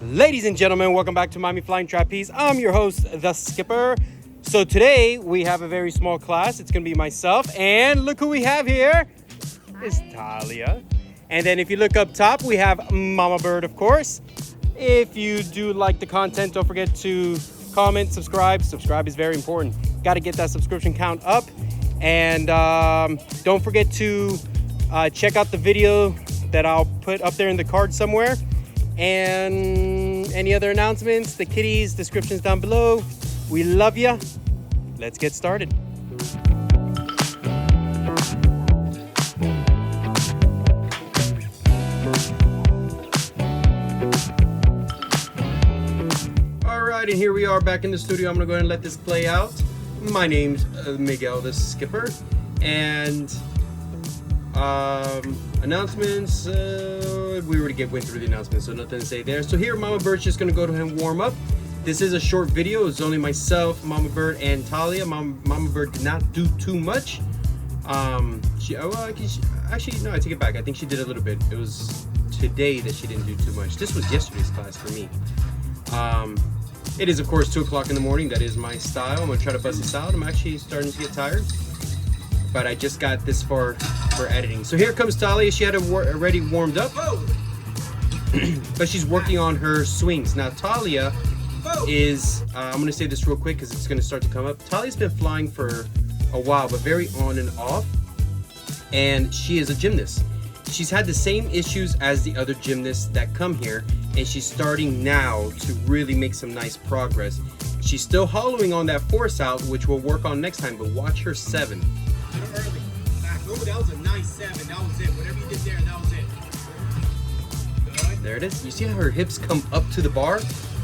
Ladies and gentlemen, welcome back to Mommy Flying Trapeze. I'm your host, the Skipper. So today we have a very small class. It's gonna be myself, and look who we have here. It's Talia. And then if you look up top, we have Momma Bird, of course. If you do like the content, don't forget to comment, subscribe. Subscribe is very important. Got to get that subscription count up. And don't forget to check out the video that I'll put up there in the card somewhere. And any other announcements, the kitties, descriptions down below. We love ya. Let's get started. All right, and here we are back in the studio. I'm gonna go ahead and let this play out. My name's Miguel, the Skipper, and announcements. We already went through the announcements, so nothing to say there. So here, Momma Bird's just gonna go ahead and warm up. This is a short video. It's only myself, Momma Bird, and Talia. Momma Bird did not do too much. Actually, no, I take it back. I think she did a little bit. It was today that she didn't do too much. This was yesterday's class for me. It is, of course, 2 o'clock in the morning. That is my style. I'm gonna try to bust this out. I'm actually starting to get tired, but I just got this far for editing. So here comes Talia. She had already warmed up, but she's working on her swings. Now Talia is, I'm gonna say this real quick because it's gonna start to come up. Talia's been flying for a while, but very on and off, and she is a gymnast. She's had the same issues as the other gymnasts that come here, and she's starting now to really make some nice progress. She's still hollowing on that force out, which we'll work on next time, but watch her 7. Early. Oh, that was a nice 7. That was it. Whatever you did there, that was it. Good. There it is. You see how her hips come up to the bar?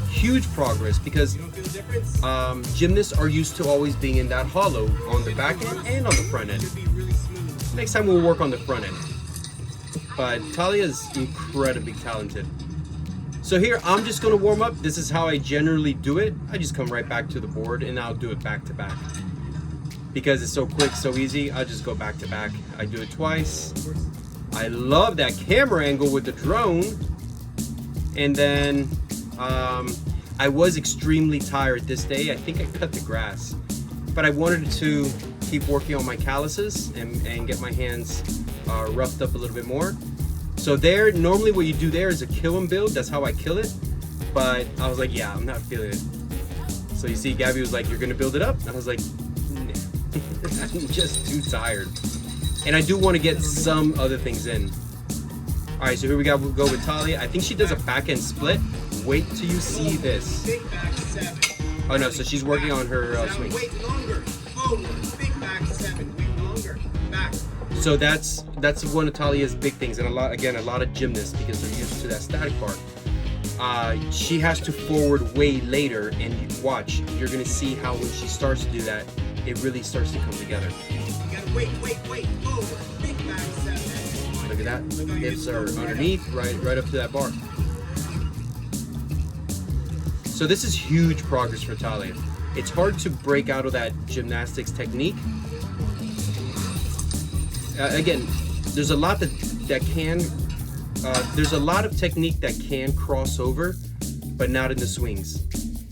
Huge progress, because You don't feel the difference? gymnasts are used to always being in that hollow on the back end and on the front end. Should be really smooth. Next time we'll work on the front end. But Talia is incredibly talented. So here, I'm just gonna warm up. This is how I generally do it. I just come right back to the board and I'll do it back to back. Because it's so quick, so easy, I'll just go back to back. I do it twice. I love that camera angle with the drone. And then, I was extremely tired this day. I think I cut the grass. But I wanted to keep working on my calluses and get my hands roughed up a little bit more. So there, normally what you do there is a kill and build. That's how I kill it. But I was like, yeah, I'm not feeling it. So you see, Gabby was like, you're gonna build it up? And I was like, nah. I'm just too tired. And I do want to get some other things in. All right, so here we go. We'll go with Talia. I think she does a back end split. Wait till you see this. Big back 7. Oh no, so she's working on her Now swing. wait longer. Forward. Big back 7. Wait longer. Back. So that's one of Talia's big things, and a lot of gymnasts, because they're used to that static bar. She has to forward way later, and watch, you're gonna see how when she starts to do that, it really starts to come together. You gotta wait. Forward. Big back 7. Look at that. Hips are underneath, right up to that bar. So this is huge progress for Talia. It's hard to break out of that gymnastics technique. Again, there's a lot there's a lot of technique that can cross over, but not in the swings.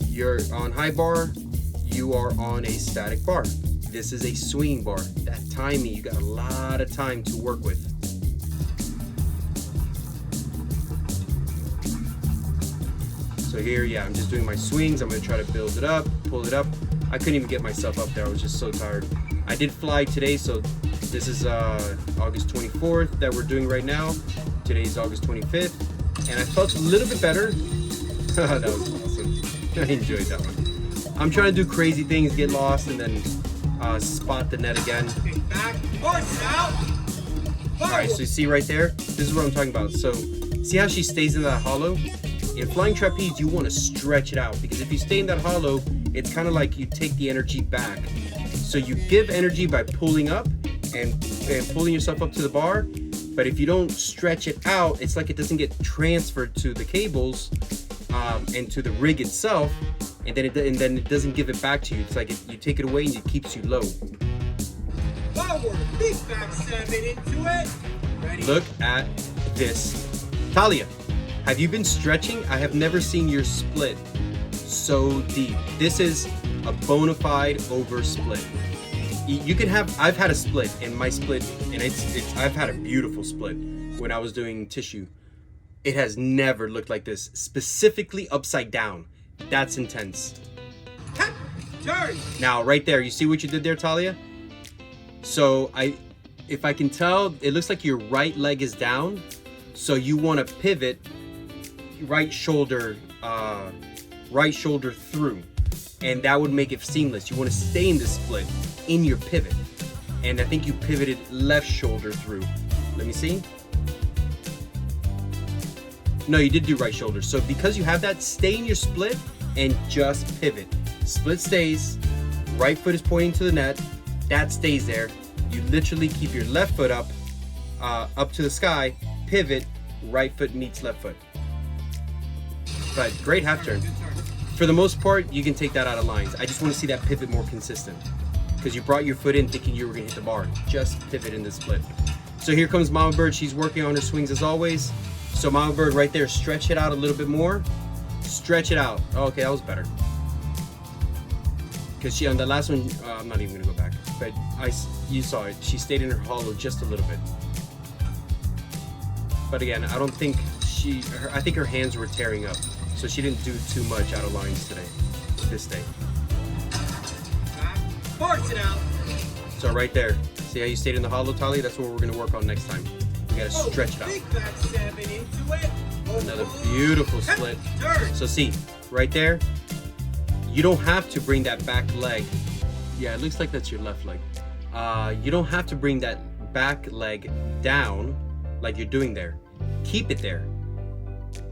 You're on high bar, you are on a static bar. This is a swing bar. That timing, you got a lot of time to work with. So here, yeah, I'm just doing my swings. I'm gonna try to build it up, pull it up. I couldn't even get myself up there. I was just so tired. I did fly today, so this is August 24th that we're doing right now. Today's August 25th, and I felt a little bit better. That was awesome. I enjoyed that one. I'm trying to do crazy things, get lost, and then spot the net again. Big back. Horse out. All right, so you see right there, this is what I'm talking about. So see how she stays in that hollow? In flying trapeze, you want to stretch it out, because if you stay in that hollow, it's kind of like you take the energy back. So you give energy by pulling up and pulling yourself up to the bar. But if you don't stretch it out, it's like it doesn't get transferred to the cables and to the rig itself, and then it doesn't give it back to you. It's like you take it away and it keeps you low. Forward. Big back 7 into it. Ready? Look at this. Talia, Have you been stretching? I have never seen your split so deep. This is a bona fide over split. You can have, I've had a split, and my split, and I've had a beautiful split when I was doing tissue. It has never looked like this, specifically upside down. That's intense. Turn. Now, right there, you see what you did there, Talia? So if I can tell, it looks like your right leg is down. So you want to pivot right shoulder through, and that would make it seamless. You want to stay in the split in your pivot, and I think you pivoted left shoulder through. Let me see. No, you did do right shoulder. So because you have that, stay in your split and just pivot. Split stays, right foot is pointing to the net, that stays there. You literally keep your left foot up to the sky, pivot, right foot meets left foot. But great half turn. For the most part, you can take that out of lines. I just want to see that pivot more consistent, because you brought your foot in thinking you were going to hit the bar. Just pivot in the split. So here comes Momma Bird. She's working on her swings as always. So Momma Bird right there, stretch it out a little bit more. Stretch it out. Oh, okay, that was better. Because she, on the last one, I'm not even going to go back. But you saw it. She stayed in her hollow just a little bit. But again, I don't think I think her hands were tearing up. So she didn't do too much out of lines today, this day. Force it out. So right there, see how you stayed in the hollow, Talia? That's what we're gonna work on next time. We gotta stretch it out. Big back 7 into it. Another beautiful split. Turn. So see, right there, you don't have to bring that back leg. Yeah, it looks like that's your left leg. You don't have to bring that back leg down like you're doing there. Keep it there.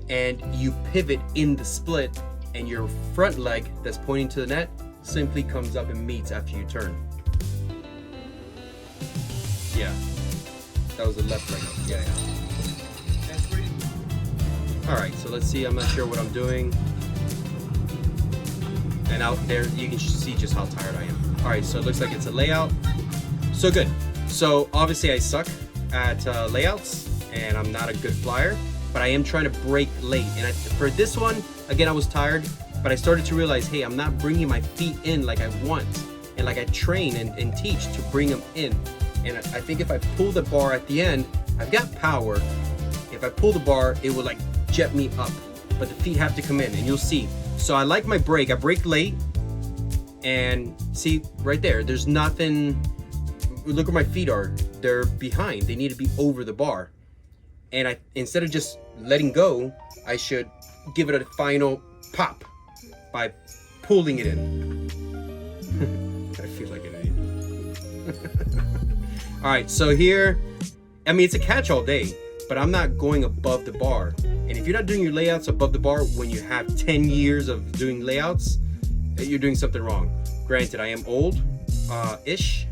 And you pivot in the split, and your front leg that's pointing to the net simply comes up and meets after you turn. Yeah, that was the left leg. Yeah. That's pretty. All right, so let's see. I'm not sure what I'm doing. And out there, you can see just how tired I am. All right, so it looks like it's a layout. So good. So obviously I suck at layouts, and I'm not a good flyer. But I am trying to break late, and for this one, again, I was tired, but I started to realize, hey, I'm not bringing my feet in like I want, and like I train and teach to bring them in. And I think if I pull the bar at the end, I've got power. If I pull the bar, it will like jet me up, but the feet have to come in, and you'll see. So I like my break. I break late, and see right there, there's nothing. Look where my feet are. They're behind. They need to be over the bar. And instead of just letting go, I should give it a final pop by pulling it in. I feel like an idiot. All right, so here, I mean, it's a catch all day, but I'm not going above the bar. And if you're not doing your layouts above the bar when you have 10 years of doing layouts, you're doing something wrong. Granted, I am old-ish.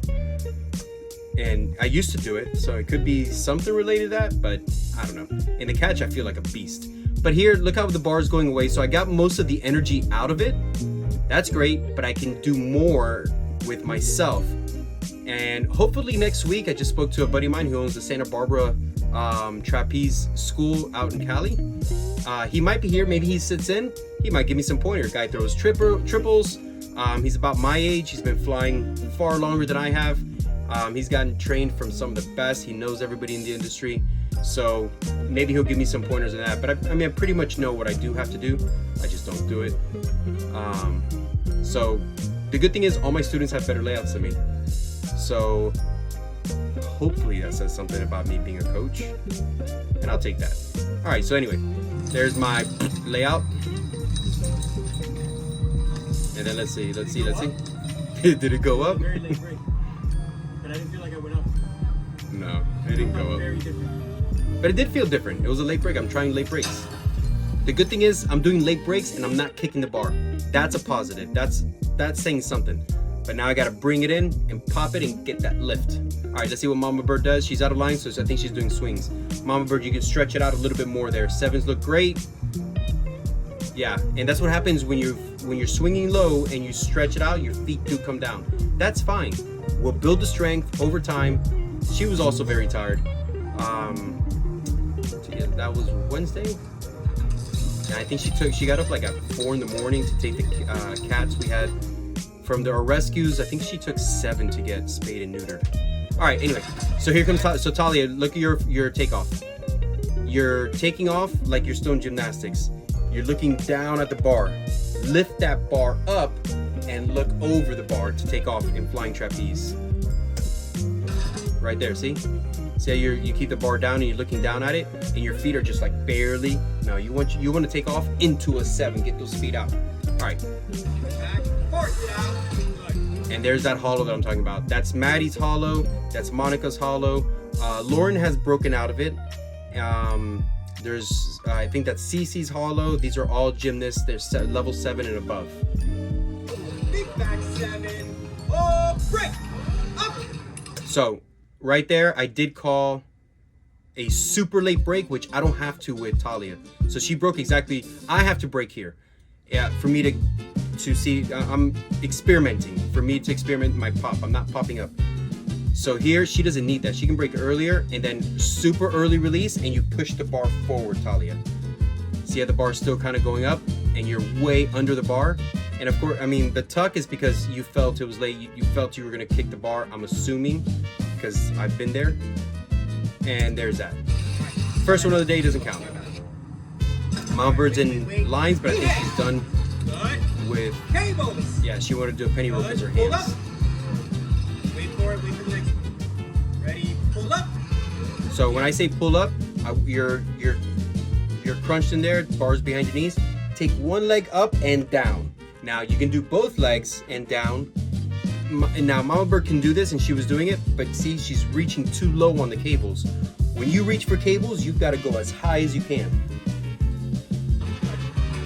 And I used to do it, so it could be something related to that, but I don't know. In the catch, I feel like a beast. But here, look how the bar is going away. So I got most of the energy out of it. That's great, but I can do more with myself. And hopefully next week, I just spoke to a buddy of mine who owns the Santa Barbara Trapeze School out in Cali. He might be here. Maybe he sits in. He might give me some pointer. Guy throws triples. He's about my age. He's been flying far longer than I have. He's gotten trained from some of the best. He knows everybody in the industry. So maybe he'll give me some pointers on that. But I mean, I pretty much know what I do have to do. I just don't do it. So the good thing is all my students have better layouts than me. So hopefully that says something about me being a coach. And I'll take that. All right, so anyway, there's my layout. And then let's see. Did it go up? Very late break. But I didn't feel like I went up. No, it didn't go up. Very different. But it did feel different. It was a late break. I'm trying late breaks. The good thing is I'm doing late breaks and I'm not kicking the bar. That's a positive. That's saying something. But now I gotta bring it in and pop it and get that lift. All right, let's see what Momma Bird does. She's out of line, so I think she's doing swings. Momma Bird, you can stretch it out a little bit more there. Sevens look great. Yeah, and that's what happens when you're swinging low and you stretch it out, your feet do come down. That's fine. We'll build the strength over time. She was also very tired. So yeah, that was Wednesday. And I think she got up like at 4 in the morning to take the cats we had from our rescues. I think she took 7 to get spayed and neutered. All right, anyway, so here comes so Talia, look at your takeoff. You're taking off like you're still in gymnastics. You're looking down at the bar. Lift that bar up and look over the bar to take off in flying trapeze. Right there, see? See how you keep the bar down and you're looking down at it, and your feet are just like barely. No, you want to take off into a 7. Get those feet out. All right. And there's that hollow that I'm talking about. That's Maddie's hollow. That's Monica's hollow. Lauren has broken out of it. There's I think that's Cece's hollow. These are all gymnasts. They're level 7 and above. Big back 7. Oh, break. Up. So right there, I did call a super late break, which I don't have to with Talia. So she broke exactly. I have to break here. Yeah, for me to see. I'm experimenting. For me to experiment my pop. I'm not popping up. So here, she doesn't need that. She can break earlier and then super early release, and you push the bar forward, Talia. See how the bar's still kind of going up and you're way under the bar? And of course, I mean, the tuck is because you felt it was late. You felt you were going to kick the bar, I'm assuming, because I've been there. And there's that. First one of the day doesn't count. Momma Bird's in lines, but I think she's done with... Yeah, she wanted to do a penny rope with her hands. Wait for it, wait for the next one. Ready, pull up. So when I say pull up, you're crunched in there, bars behind your knees. Take one leg up and down. Now you can do both legs and down. Now Momma Bird can do this, and she was doing it, but see, she's reaching too low on the cables. When you reach for cables, you've got to go as high as you can.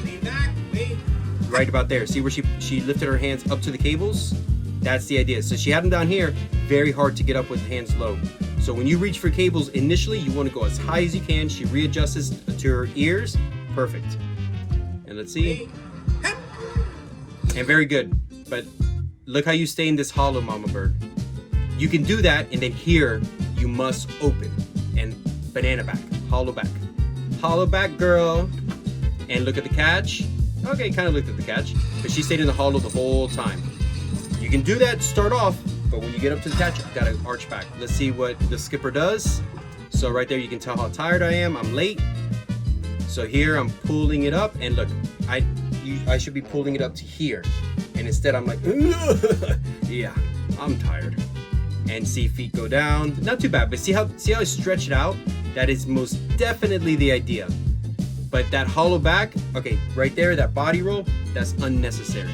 Lean back, wait. Right about there. See where she lifted her hands up to the cables? That's the idea. So she had them down here, very hard to get up with hands low. So when you reach for cables, initially you want to go as high as you can. She readjusts to her ears. Perfect. And let's see. And very good. But look how you stay in this hollow, Momma Bird. You can do that, and then here you must open and banana back, hollow back, girl. And look at the catch. Okay, kind of looked at the catch, but she stayed in the hollow the whole time. You can do that to start off, but when you get up to the catch, you've got to arch back. Let's see what the skipper does. So right there, you can tell how tired I am. I'm late. So here I'm pulling it up, and look, I should be pulling it up to here, and instead I'm like, yeah, I'm tired. And see feet go down. Not too bad, but see how I stretch it out? That is most definitely the idea. But that hollow back, okay, right there, that body roll, that's unnecessary.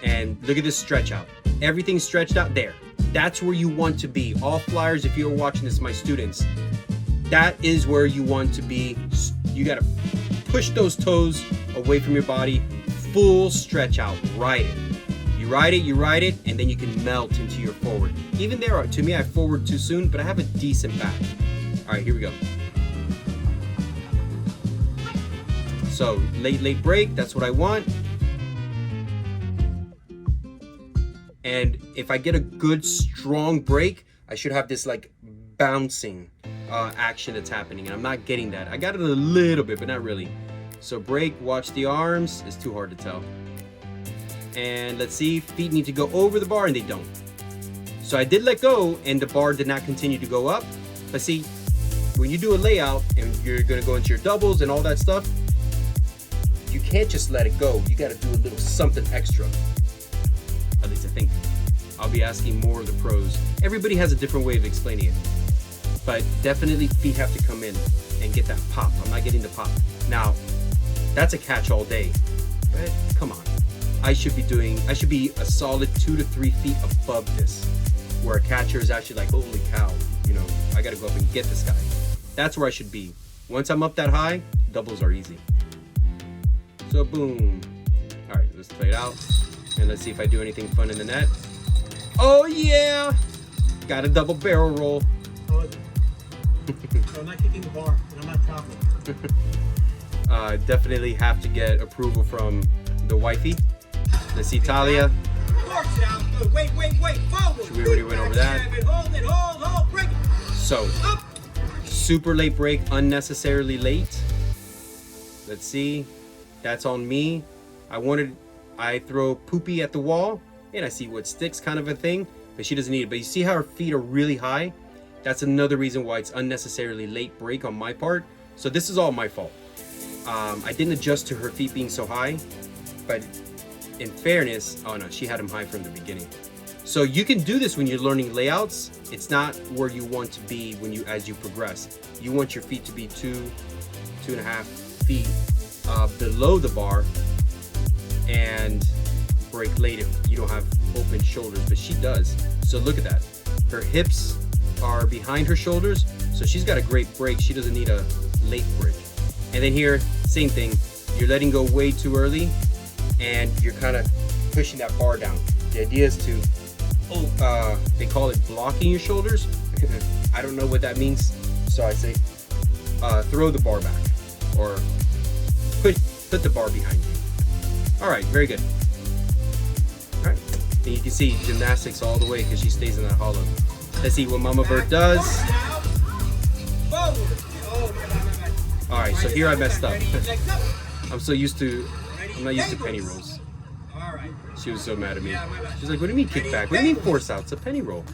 And look at this stretch out. Everything's stretched out there. That's where you want to be. All flyers, if you're watching this, my students, that is where you want to be. You gotta push those toes away from your body. Full stretch out, ride it. You ride it, and then you can melt into your forward. Even there, to me, I forward too soon, but I have a decent back. All right, here we go. So, late break, that's what I want. And if I get a good, strong break, I should have this like bouncing action that's happening, and I'm not getting that. I got it a little bit, but not really. So break, watch the arms. It's too hard to tell. And let's see, feet need to go over the bar, and they don't. So I did let go, and the bar did not continue to go up. But see, when you do a layout, and you're gonna go into your doubles and all that stuff, you can't just let it go. You gotta do a little something extra. At least I think. I'll be asking more of the pros. Everybody has a different way of explaining it. But definitely feet have to come in and get that pop. I'm not getting the pop. Now, that's a catch all day. But come on. I should be a solid 2 to 3 feet above this, where a catcher is actually like, holy cow, you know, I gotta go up and get this guy. That's where I should be. Once I'm up that high, doubles are easy. So boom. All right, let's play it out. And let's see if I do anything fun in the net. Oh yeah! Got a double barrel roll. So I'm not kicking the bar, and I'm not toppling. Definitely have to get approval from the wifey. Let's see, Talia. Force it out. Good. Wait. Forward. We already went over that. Hold it. Hold. Break it. So, Up. super late break, unnecessarily late. Let's see. That's on me. I throw poopy at the wall and I see what sticks, kind of a thing, but she doesn't need it. But you see how her feet are really high? That's another reason why it's unnecessarily late break on my part. So this is all my fault. I didn't adjust to her feet being so high, but in fairness, oh no, she had them high from the beginning. So you can do this when you're learning layouts. It's not where you want to be as you progress. You want your feet to be 2.5 feet below the bar and break late if you don't have open shoulders, but she does. So look at that. Her hips are behind her shoulders, so she's got a great break. She doesn't need a late break. And then here, same thing. You're letting go way too early and you're kind of pushing that bar down. The idea is to, they call it blocking your shoulders. I don't know what that means, so I say throw the bar back or put the bar behind you. All right, very good. All right, and you can see gymnastics all the way because she stays in that hollow. Let's see what Momma Bird does. All right, so here I messed up. I'm not used to penny rolls. She was so mad at me. She's like, what do you mean kickback? What do you mean force out? It's a penny roll.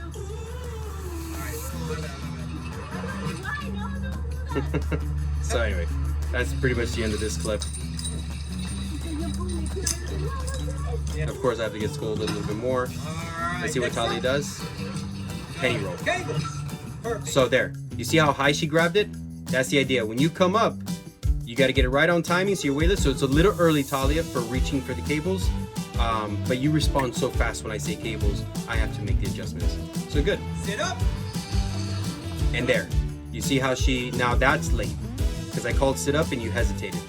So anyway, that's pretty much the end of this clip. Of course, I have to get scolded a little bit more. Let's see what Talia does. Penny roll. So there, you see how high she grabbed it? That's the idea. When you come up, you got to get it right on timing so you're weightless. So it's a little early, Talia, for reaching for the cables. But you respond so fast when I say cables, I have to make the adjustments. So good. Sit up. And there. You see how now that's late. Because I called sit up and you hesitated.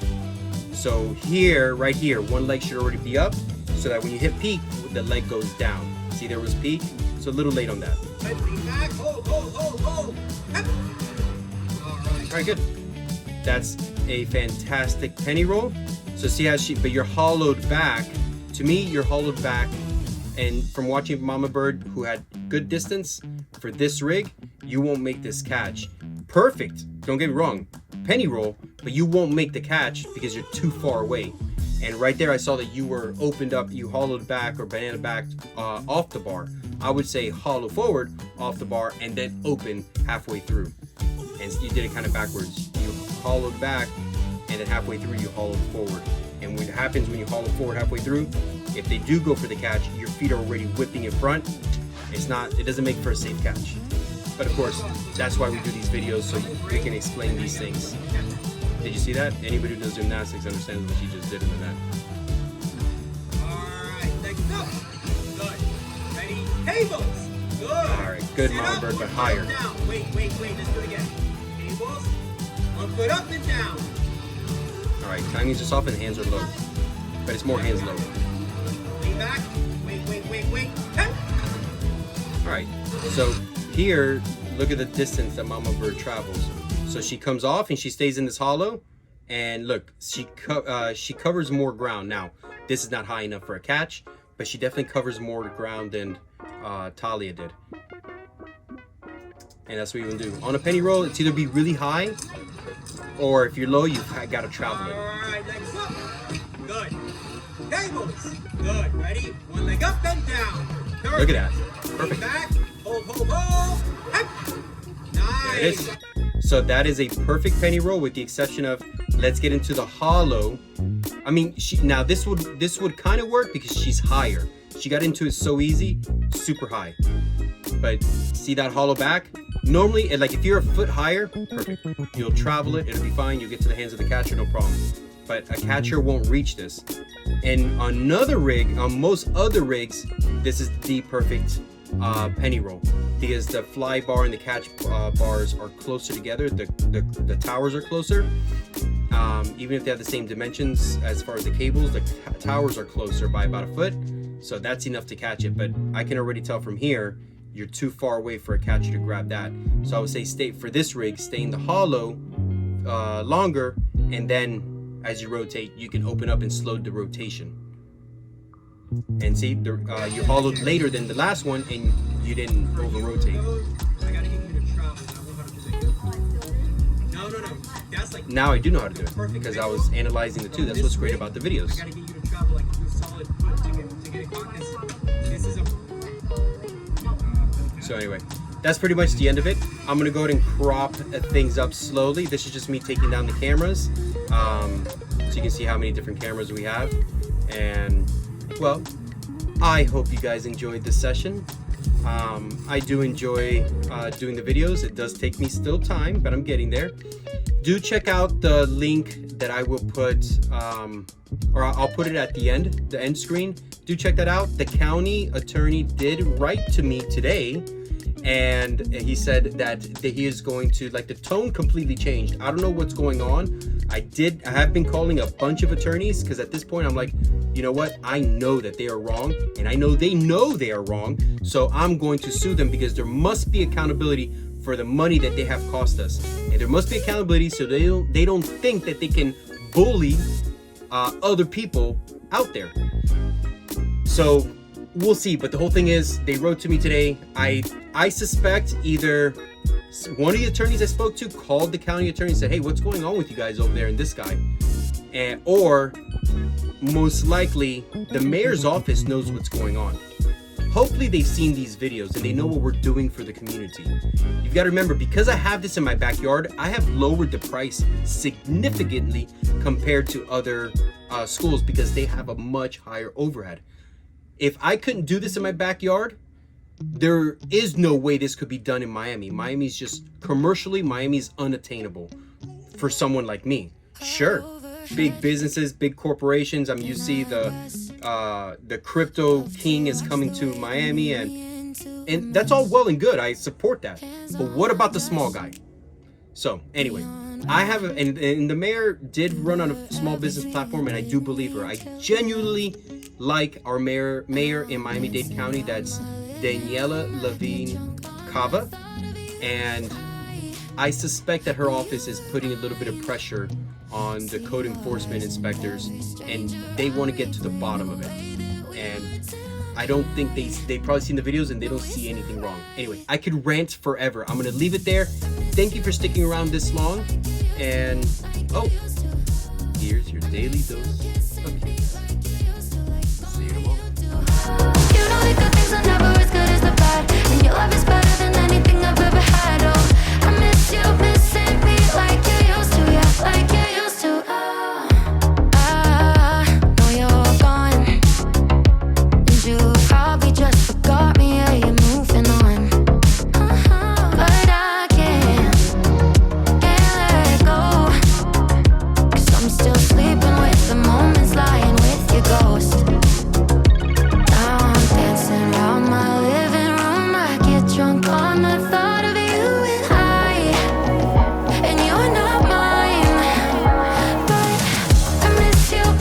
So here, right here, one leg should already be up so that when you hit peak, the leg goes down. See, there was peak, so a little late on that. Back. Hold. All right, good. That's a fantastic penny roll. So see how but you're hollowed back. To me, you're hollowed back. And from watching Momma Bird, who had good distance for this rig, you won't make this catch. Perfect, don't get me wrong, penny roll, but you won't make the catch because you're too far away. And right there, I saw that you were opened up, you hollowed back or banana backed off the bar. I would say hollow forward off the bar and then open halfway through. And you did it kind of backwards. You hollowed back and then halfway through you hollowed forward. And what happens when you hollow forward halfway through, if they do go for the catch, your feet are already whipping in front. It doesn't make for a safe catch. But of course, that's why we do these videos, so we can explain these things. Did you see that? Anybody who does gymnastics understands what she just did in the net. Alright, next up. Good. Ready? Tables. Good. Alright, good, Momma Bird, but higher. Down. Wait. Let's do it again. Tables. One foot up and down. Alright, timing's just off and hands are low. But it's more hands low. Lean back. Wait. Alright, so here, look at the distance that Momma Bird travels. So she comes off and she stays in this hollow. And look, she covers more ground. Now, this is not high enough for a catch, but she definitely covers more ground than Talia did. And that's what you can do. On a penny roll, it's either be really high, or if you're low, you've got to travel it. Alright, legs up. Good. Tables. Good. Ready? One leg up and down. Third. Look at that. Perfect. Back. Hold. Nice. There it is. So that is a perfect penny roll with the exception of, let's get into the hollow. I mean, now this would kind of work because she's higher. She got into it so easy, super high. But see that hollow back? Normally, like if you're a foot higher, perfect. You'll travel it, it'll be fine. You'll get to the hands of the catcher, no problem. But a catcher won't reach this. And on another rig, on most other rigs, this is the perfect penny roll because the fly bar and the catch bars are closer together. The towers are closer. Even if they have the same dimensions as far as the cables, the towers are closer by about a foot. So that's enough to catch it. But I can already tell from here, you're too far away for a catcher to grab that. So I would say for this rig, stay in the hollow longer, and then as you rotate, you can open up and slow the rotation. And see, you hollowed later than the last one, and you didn't over rotate. I gotta get you to travel. No. That's like now I do know how to do it perfect because I video. was analyzing the two. That's what's great about the I videos. gotta get you to travel like do solid foot to get it caught. This is a So anyway, that's pretty much the end of it. I'm gonna go ahead and crop things up slowly. This is just me taking down the cameras, so you can see how many different cameras we have. And well, I hope you guys enjoyed this session. I do enjoy doing the videos. It does take me still time, but I'm getting there. Do check out the link that I will put, or I'll put it at the end screen. Do check that out. The county attorney did write to me today, and he said that he is going to, like, the tone completely changed. I don't know what's going on. I have been calling a bunch of attorneys because at this point I'm like, you know what? I know that they are wrong, and I know they are wrong. So I'm going to sue them because there must be accountability for the money that they have cost us, and there must be accountability so they don't think that they can bully other people out there. So we'll see. But the whole thing is, they wrote to me today. I suspect either one of the attorneys I spoke to called the county attorney and said, hey, what's going on with you guys over there and this guy? Or most likely the mayor's office knows what's going on. Hopefully they've seen these videos and they know what we're doing for the community. You've got to remember, because I have this in my backyard, I have lowered the price significantly compared to other schools because they have a much higher overhead. If I couldn't do this in my backyard, there is no way this could be done in Miami. Miami's just commercially, Miami's unattainable for someone like me. Sure, big businesses, big corporations. You see the crypto king is coming to Miami, and that's all well and good. I support that. But what about the small guy? So anyway, I have and the mayor did run on a small business platform, and I do believe her. I genuinely like our mayor in Miami-Dade County. That's Daniela Levine Cava, and I suspect that her office is putting a little bit of pressure on the code enforcement inspectors, and they want to get to the bottom of it. And I don't think they've probably seen the videos and they don't see anything wrong. Anyway, I could rant forever. I'm gonna leave it there. Thank you for sticking around this long, and here's your daily dose of kids. See you tomorrow. You know the good things are never as good as the bad, and your love is better than anything I've ever had. Oh, I miss you missing me like you used to, yeah, like you used to. I know you're gone, and you probably just forgot me, yeah, you're moving on. But I can't let go, 'cause I'm still sleeping with the moments, lying with your ghost. Now I'm dancing around my living room. I get drunk on the thought of